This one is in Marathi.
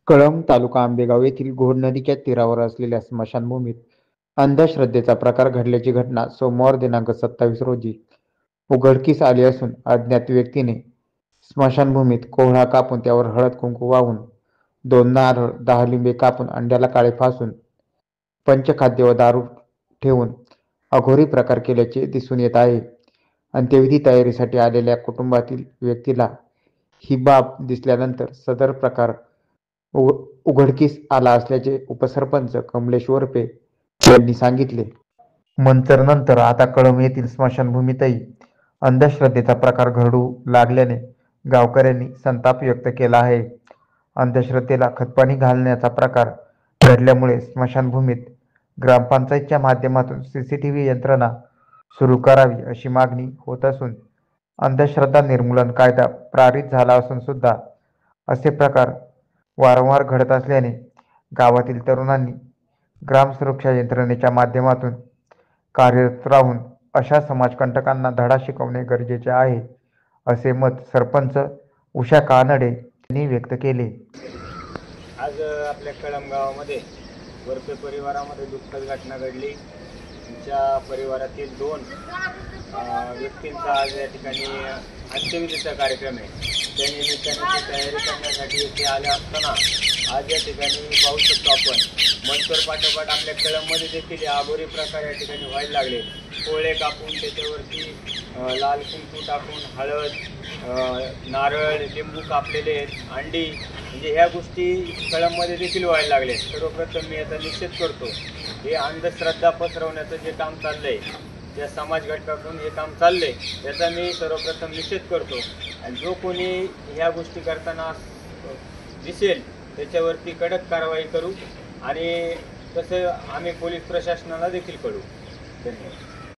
कळंब तालुका आंबेगाव येथील घोड नदीच्या तीरावर असलेल्या स्मशानभूमीत अंधश्रद्धेचा प्रकार घडल्याची घटना सोमवार दिनांक 27 रोजी उघडकीस आली असून अज्ञात व्यक्तीने स्मशानभूमीत कोहळा कापून त्यावर हळद कुंकू वाहून 2 नारळ 10 लिंबे कापून अंड्याला काळे फासून पंचखाद्य व दारू ठेवून अघोरी प्रकार केल्याचे दिसून येत आहे. अंत्यविधी तयारीसाठी आलेल्या कुटुंबातील व्यक्तीला ही बाब दिसल्यानंतर सदर प्रकार उघडकीस आला असल्याचे उपसरपंच कमलेश वरपे यांनी सांगितले. मंचरनंतर आता कळंब येथील स्मशानभूमीतही अंधश्रद्धेचा प्रकार घडू लागल्याने गावकऱ्यांनी संताप व्यक्त केला आहे. अंधश्रद्धेला खतपाणी घालण्याचा प्रकार घडल्यामुळे स्मशानभूमीत ग्रामपंचायतच्या माध्यमातून सीसीटीव्ही यंत्रणा सुरू करावी अशी मागणी होत असून अंधश्रद्धा निर्मूलन कायदा पारित झाला असून सुद्धा असे प्रकार वारंवार घडत असल्याने गावातील तरुणांनी ग्रामसुरक्षा यंत्रणेच्या माध्यमातून कार्यरत राहून अशा समाजकंटकांना धडा शिकवणे गरजेचे आहे, असे मत सरपंच उषा कानडे यांनी व्यक्त केले. आज आपल्या कळंब गावामध्ये वरपे परिवारामध्ये दुःखद घटना घडली. त्यांच्या परिवारातील 2 व्यक्तींचा आज या ठिकाणी अंत्यविधीचा कार्यक्रम आहे. त्या निमित्ताने तयारी करण्यासाठी येथे आले असताना आज या ठिकाणी पाहू शकतो आपण मंचर पाठोपाठ आपल्या कळंबमध्ये देखील अघोरी प्रकार या ठिकाणी व्हायला लागले. कोळे कापून त्याच्यावरती लाल कुंकू टाकून हळद नारळ लिंबू कापलेले अंडी म्हणजे ह्या गोष्टी कळंबमध्ये देखील व्हायला लागले. सर्वप्रथम मी याचा निषेध करतो. हे अंधश्रद्धा पसरवण्याचं जे काम चाललंय, ज्या समाज घटकातून हे काम चाललंय त्याचा मी सर्वप्रथम निषेध करतो. आणि जो कोणी ह्या गोष्टी करताना दिसेल त्याच्यावरती कडक कारवाई करू आणि तसं आम्ही पोलीस प्रशासनाला देखील कळवू. धन्यवाद.